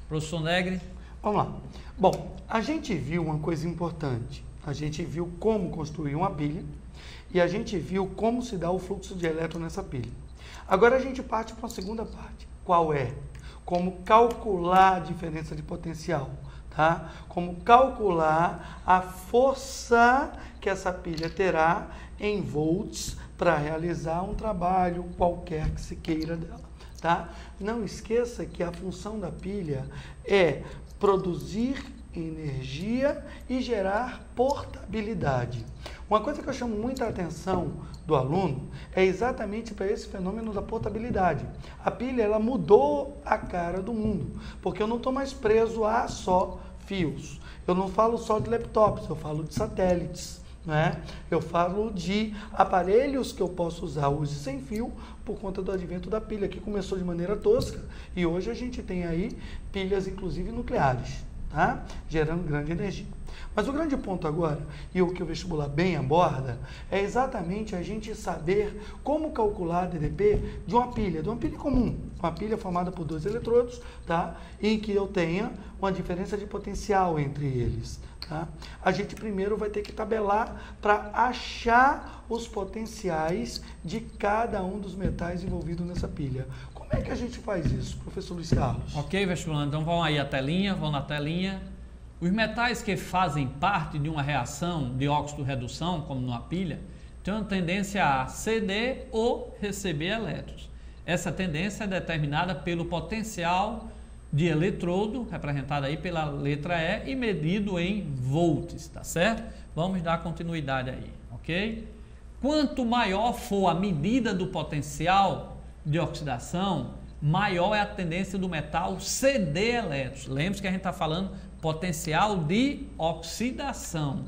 Professor Negri. Vamos lá. Bom, a gente viu uma coisa importante. A gente viu como construir uma pilha e a gente viu como se dá o fluxo de elétron nessa pilha. Agora a gente parte para a segunda parte. Qual é? Como calcular a diferença de potencial, tá? Como calcular a força que essa pilha terá em volts para realizar um trabalho qualquer que se queira dela, tá? Não esqueça que a função da pilha é produzir energia e gerar portabilidade. Uma coisa que eu chamo muita atenção do aluno é exatamente para esse fenômeno da portabilidade. A pilha, ela mudou a cara do mundo, porque eu não estou mais preso a só fios. Eu não falo só de laptops, eu falo de satélites, né? Eu falo de aparelhos que eu posso usar hoje sem fio por conta do advento da pilha, que começou de maneira tosca e hoje a gente tem aí pilhas inclusive nucleares, tá? Gerando grande energia. Mas o grande ponto agora, e o que o vestibular bem aborda, é exatamente a gente saber como calcular a DDP de uma pilha comum, uma pilha formada por 2 eletrodos, tá? Em que eu tenha uma diferença de potencial entre eles. Tá? A gente primeiro vai ter que tabelar para achar os potenciais de cada um dos metais envolvidos nessa pilha. Como é que a gente faz isso, professor Luiz Carlos? Ok, vestibulando. Então vão aí a telinha, vão na telinha. Os metais que fazem parte de uma reação de óxido-redução, como numa pilha, têm uma tendência a ceder ou receber elétrons. Essa tendência é determinada pelo potencial de eletrodo, representado aí pela letra E, e medido em volts, tá certo? Vamos dar continuidade aí, ok? Quanto maior for a medida do potencial de oxidação, maior é a tendência do metal ceder elétrons. Lembre-se que a gente está falando potencial de oxidação.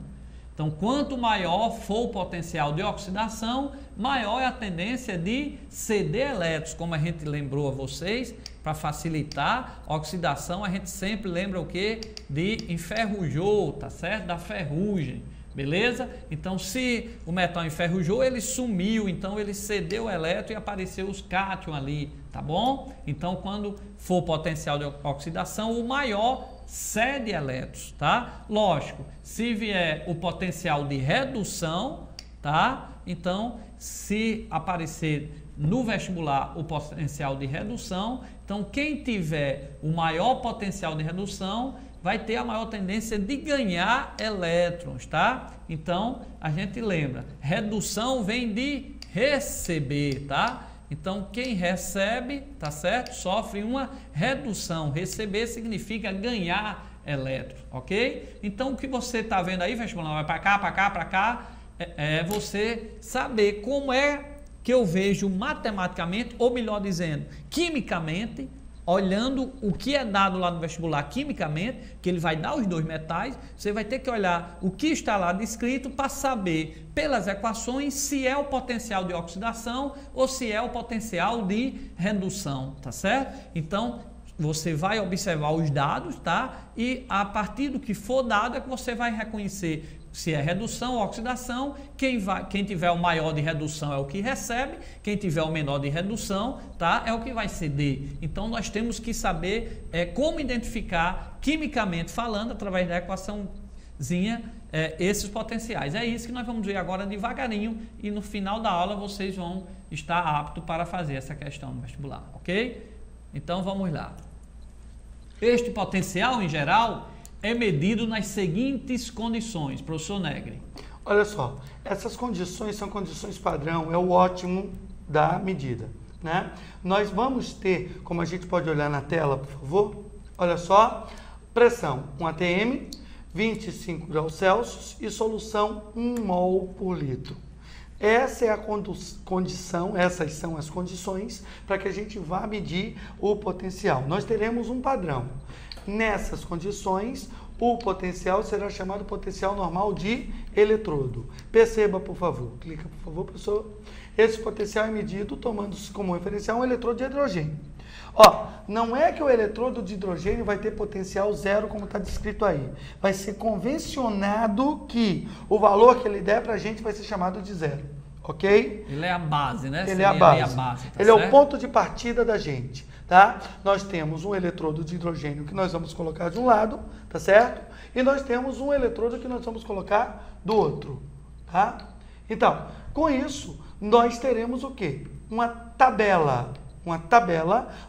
Então, quanto maior for o potencial de oxidação, maior é a tendência de ceder elétrons. Como a gente lembrou a vocês, para facilitar a oxidação, a gente sempre lembra o que? De enferrujou, tá certo? Da ferrugem, beleza? Então, se o metal enferrujou, ele sumiu, então ele cedeu o elétron e apareceu os cátions ali, tá bom? Então, quando for potencial de oxidação, o maior cede elétrons, tá? Lógico, se vier o potencial de redução, tá? Então, se aparecer no vestibular o potencial de redução, então quem tiver o maior potencial de redução vai ter a maior tendência de ganhar elétrons, tá? Então, a gente lembra, redução vem de receber, tá? Então, quem recebe, tá certo? Sofre uma redução. Receber significa ganhar elétrons, ok? Então, o que você está vendo aí, vestibular, vai para cá, para cá, para cá, é você saber como é que eu vejo matematicamente, ou melhor dizendo, quimicamente, olhando o que é dado lá no vestibular quimicamente, que ele vai dar os 2 metais, você vai ter que olhar o que está lá descrito para saber, pelas equações, se é o potencial de oxidação ou se é o potencial de redução, tá certo? Então, você vai observar os dados, tá? E a partir do que for dado é que você vai reconhecer se é redução ou oxidação. Quem tiver o maior de redução é o que recebe, quem tiver o menor de redução, tá? É o que vai ceder. Então, nós temos que saber como identificar, quimicamente falando, através da equaçãozinha, esses potenciais. É isso que nós vamos ver agora devagarinho e no final da aula vocês vão estar aptos para fazer essa questão no vestibular, ok? Então, vamos lá. Este potencial, em geral, é medido nas seguintes condições, professor Negri. Olha só, essas condições são condições padrão, é o ótimo da medida, né? Nós vamos ter, como a gente pode olhar na tela, por favor, olha só, pressão 1 atm, 25 graus Celsius e solução 1 mol por litro. Essa é a condição, essas são as condições para que a gente vá medir o potencial. Nós teremos um padrão. Nessas condições, o potencial será chamado potencial normal de eletrodo. Perceba, por favor. Clica, por favor, professor. Esse potencial é medido tomando como referencial um eletrodo de hidrogênio. Ó, não é que o eletrodo de hidrogênio vai ter potencial zero, como está descrito aí. Vai ser convencionado que o valor que ele der para a gente vai ser chamado de zero. Ok? Ele é a base, né? Ele é a base. Tá ele é certo? o ponto de partida da gente. tá? Nós temos um eletrodo de hidrogênio que nós vamos colocar de um lado, tá certo? E nós temos um eletrodo que nós vamos colocar do outro, tá? Então, com isso, nós teremos o quê? Uma tabela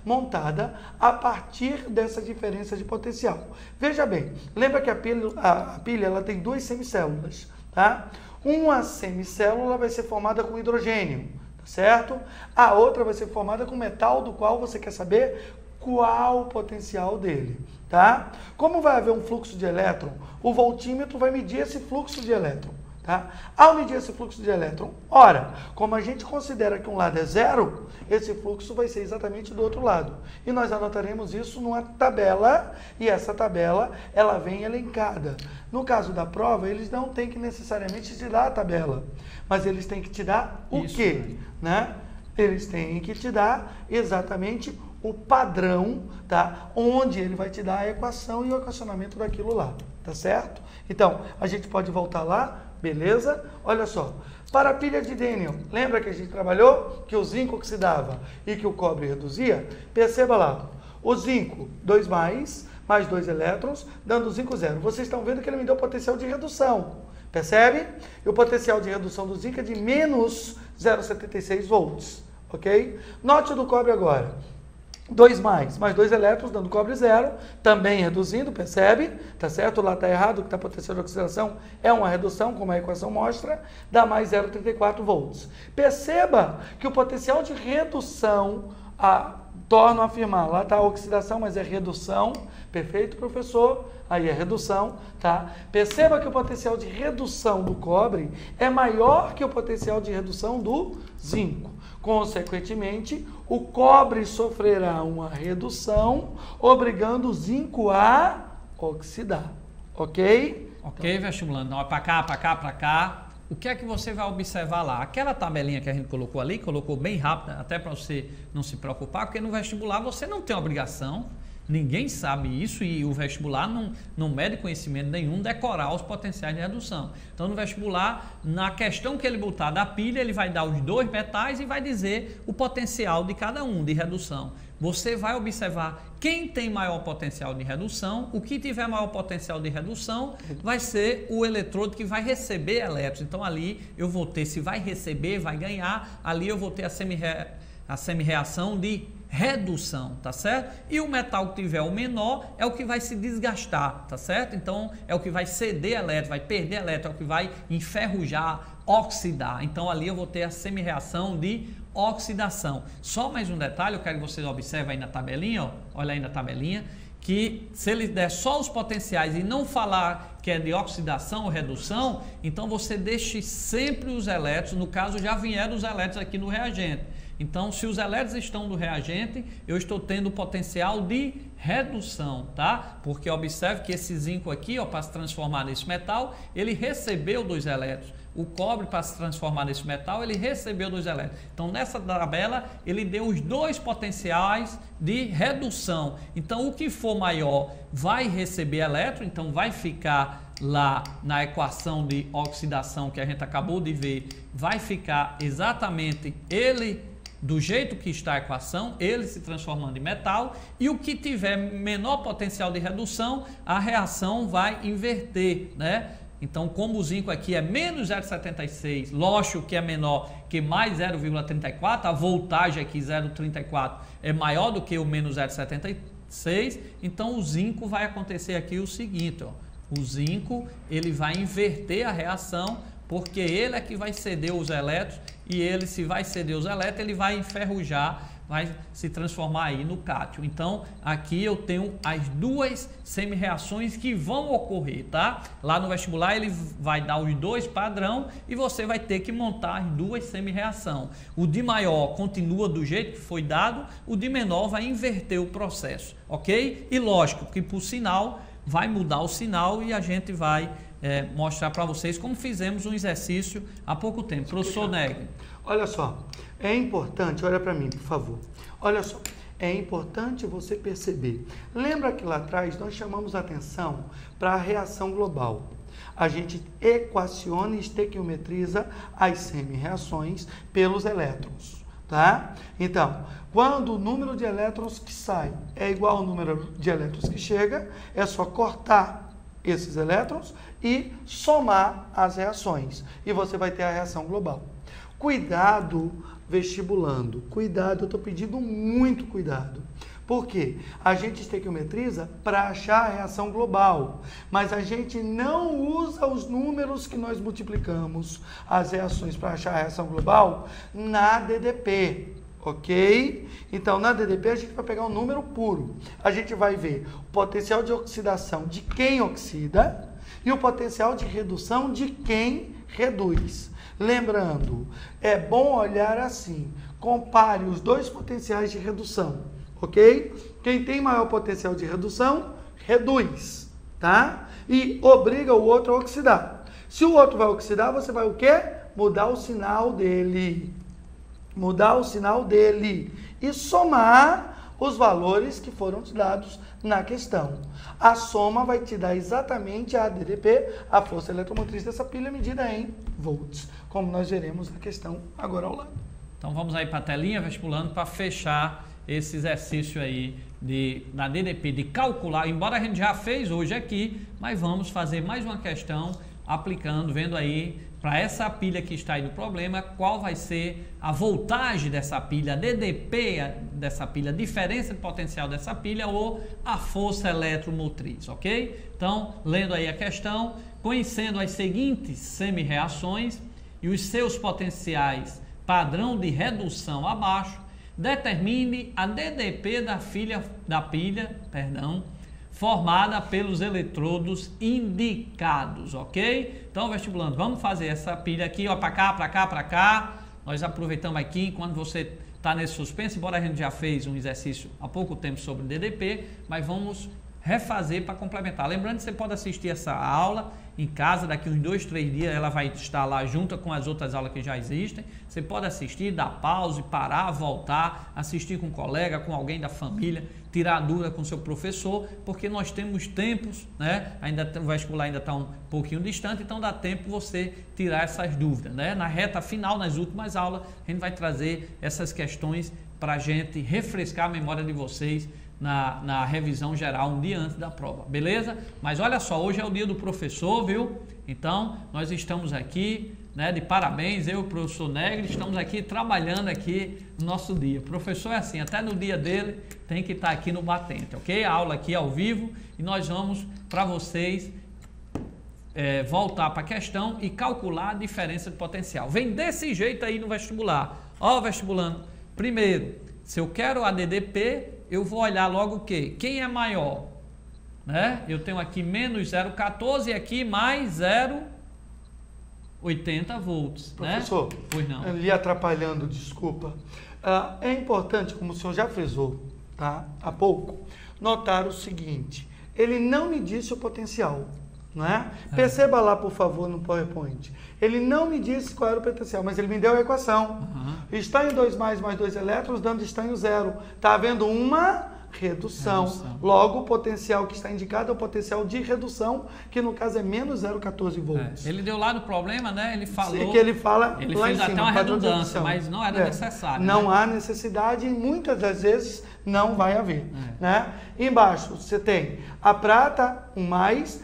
montada a partir dessa diferença de potencial. Veja bem, lembra que a pilha ela tem duas semicélulas, tá? Uma semicélula vai ser formada com hidrogênio, tá certo? A outra vai ser formada com metal, do qual você quer saber qual o potencial dele, tá? Como vai haver um fluxo de elétron, o voltímetro vai medir esse fluxo de elétron, tá? Ao medir esse fluxo de elétron, ora, como a gente considera que um lado é zero, esse fluxo vai ser exatamente do outro lado. E nós anotaremos isso numa tabela, e essa tabela, ela vem elencada. No caso da prova, eles não têm que necessariamente te dar a tabela, mas eles têm que te dar o quê? Né? Eles têm que te dar exatamente o padrão, tá? Onde ele vai te dar a equação e o equacionamento daquilo lá, tá certo? Então, a gente pode voltar lá, beleza? Olha só, para a pilha de Daniel, lembra que a gente trabalhou que o zinco oxidava e que o cobre reduzia? Perceba lá, o zinco, 2 mais 2 elétrons, dando zinco 0. Vocês estão vendo que ele me deu potencial de redução, percebe? E o potencial de redução do zinco é de menos 0,76 volts, ok? Note do cobre agora. 2 mais 2 elétrons, dando cobre 0, também reduzindo, percebe? Tá certo? Lá está errado, que está potencial de oxidação é uma redução, como a equação mostra, dá mais 0,34 volts. Perceba que o potencial de redução, torno a afirmar, lá está a oxidação, mas é redução, perfeito, professor? Aí é redução, tá? Perceba que o potencial de redução do cobre é maior que o potencial de redução do zinco. Consequentemente, o cobre sofrerá uma redução, obrigando o zinco a oxidar, ok? Ok, vestibulando. Não, para cá, para cá, para cá. O que é que você vai observar lá? Aquela tabelinha que a gente colocou ali, colocou bem rápida, até para você não se preocupar, porque no vestibular você não tem obrigação, ninguém sabe isso, e o vestibular não mede conhecimento nenhum decorar os potenciais de redução. Então, no vestibular, na questão que ele botar da pilha, ele vai dar os 2 metais e vai dizer o potencial de cada um de redução. Você vai observar quem tem maior potencial de redução, o que tiver maior potencial de redução vai ser o eletrodo que vai receber elétrons. Então, ali eu vou ter, se vai receber, vai ganhar, ali eu vou ter a semi-reação de redução, tá certo? E o metal que tiver o menor é o que vai se desgastar, tá certo? Então, é o que vai ceder elétron, vai perder elétron, é o que vai enferrujar, oxidar. Então, ali eu vou ter a semi-reação de oxidação. Só mais um detalhe, eu quero que vocês observem aí na tabelinha, ó, olha aí na tabelinha, que se ele der só os potenciais e não falar que é de oxidação ou redução, então você deixe sempre os elétrons, no caso já vieram os elétrons aqui no reagente. Então, se os elétrons estão no reagente, eu estou tendo potencial de redução, tá? Porque observe que esse zinco aqui, ó, para se transformar nesse metal, ele recebeu 2 elétrons. O cobre, para se transformar nesse metal, ele recebeu 2 elétrons. Então, nessa tabela, ele deu os 2 potenciais de redução. Então, o que for maior vai receber elétron, então vai ficar lá na equação de oxidação que a gente acabou de ver, vai ficar exatamente ele do jeito que está a equação, ele se transformando em metal, e o que tiver menor potencial de redução, a reação vai inverter, né? Então, como o zinco aqui é menos 0,76, lógico que é menor que mais 0,34, a voltagem aqui 0,34 é maior do que o menos 0,76, então o zinco vai acontecer aqui o seguinte, ó, o zinco ele vai inverter a reação, porque ele é que vai ceder os elétrons, e ele, se vai ceder os elétrons, ele vai enferrujar, vai se transformar aí no cátion. Então, aqui eu tenho as 2 semi-reações que vão ocorrer, tá? Lá no vestibular ele vai dar os 2 padrão e você vai ter que montar as 2 semi-reação. O de maior continua do jeito que foi dado, o de menor vai inverter o processo, ok? E lógico que por sinal vai mudar o sinal e a gente vai mostrar para vocês como fizemos um exercício há pouco tempo. Professor Negri. Olha só, é importante, olha para mim, por favor. Olha só, é importante você perceber. Lembra que lá atrás nós chamamos a atenção para a reação global. A gente equaciona e estequiometriza as semi-reações pelos elétrons, tá? Então, quando o número de elétrons que sai é igual ao número de elétrons que chega, é só cortar esses elétrons e somar as reações. E você vai ter a reação global. Cuidado, vestibulando. Cuidado, eu estou pedindo muito cuidado. Por quê? A gente estequiometriza para achar a reação global, mas a gente não usa os números que nós multiplicamos as reações para achar a reação global na DDP, ok? Então, na DDP a gente vai pegar um número puro. A gente vai ver o potencial de oxidação de quem oxida e o potencial de redução de quem reduz. Lembrando, é bom olhar assim, compare os dois potenciais de redução. Ok? Quem tem maior potencial de redução, reduz, tá? E obriga o outro a oxidar. Se o outro vai oxidar, você vai o quê? Mudar o sinal dele. Mudar o sinal dele. E somar os valores que foram te dados na questão. A soma vai te dar exatamente a ADDP, a força eletromotriz dessa pilha medida em volts, como nós veremos na questão agora ao lado. Então vamos aí para a telinha, vestibulando, para fechar esse exercício aí na DDP de calcular, embora a gente já fez hoje aqui, mas vamos fazer mais uma questão aplicando, vendo aí para essa pilha que está aí no problema, qual vai ser a voltagem dessa pilha, a DDP dessa pilha, a diferença de potencial dessa pilha ou a força eletromotriz, ok? Então, lendo aí a questão, conhecendo as seguintes semi-reações e os seus potenciais padrão de redução abaixo, determine a DDP da pilha, formada pelos eletrodos indicados, ok? Então, vestibulando, vamos fazer essa pilha aqui, ó, para cá, para cá, para cá. Nós aproveitamos aqui, enquanto você está nesse suspense, embora a gente já fez um exercício há pouco tempo sobre DDP, mas vamos refazer para complementar. Lembrando que você pode assistir essa aula em casa, daqui uns 2, 3 dias ela vai estar lá junto com as outras aulas que já existem. Você pode assistir, dar pause, parar, voltar, assistir com um colega, com alguém da família, tirar a dúvida com o seu professor, porque nós temos tempos, né? O vestibular ainda está um pouquinho distante, então dá tempo você tirar essas dúvidas, né? Na reta final, nas últimas aulas, a gente vai trazer essas questões para a gente refrescar a memória de vocês na revisão geral um dia antes da prova, beleza? Mas olha só, hoje é o dia do professor, viu? Então, nós estamos aqui, né, de parabéns, eu e o professor Negri, estamos aqui trabalhando aqui no nosso dia. O professor é assim, até no dia dele tem que estar aqui no batente, ok? A aula aqui ao vivo e nós vamos para vocês voltar para a questão e calcular a diferença de potencial. Vem desse jeito aí no vestibular. Ó, vestibulando, primeiro, se eu quero a DDP, eu vou olhar logo o quê? Quem é maior? Né? Eu tenho aqui menos 0,14 e aqui mais 0,80 volts. Professor, né? Pois não. Lhe atrapalhando, desculpa. É importante, como o senhor já frisou, tá? Há pouco, notar o seguinte. Ele não me disse o potencial. Não é? Perceba lá, por favor, no PowerPoint. Ele não me disse qual era o potencial, mas ele me deu a equação. Estânio 2 mais 2 elétrons dando estânio 0. Está havendo uma redução. Logo, o potencial que está indicado é o potencial de redução, que no caso é menos 0,14 volts. Ele deu lá no problema, né? Ele falou. Sim, que ele fala ele lá fez em cima, até uma redundância, mas não era necessário. Não né? há necessidade e muitas das vezes não vai haver. Né? Embaixo você tem a prata, mais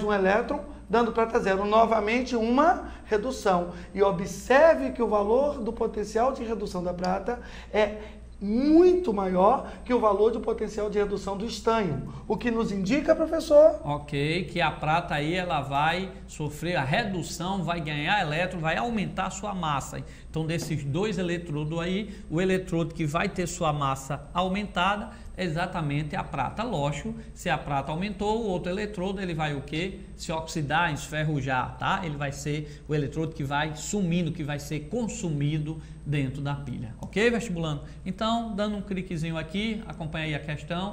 um elétron, dando prata 0. Novamente uma redução. E observe que o valor do potencial de redução da prata é muito maior que o valor do potencial de redução do estânio. O que nos indica, professor? Ok, que a prata aí ela vai sofrer a redução, vai ganhar elétron, vai aumentar a sua massa. Então, desses dois eletrodos aí, o eletrodo que vai ter sua massa aumentada é exatamente a prata. Lógico, se a prata aumentou, o outro eletrodo ele vai o quê? Se oxidar, esferrujar, tá? Ele vai ser o eletrodo que vai sumindo, que vai ser consumido dentro da pilha. Ok, vestibulando? Então, dando um cliquezinho aqui, acompanha aí a questão.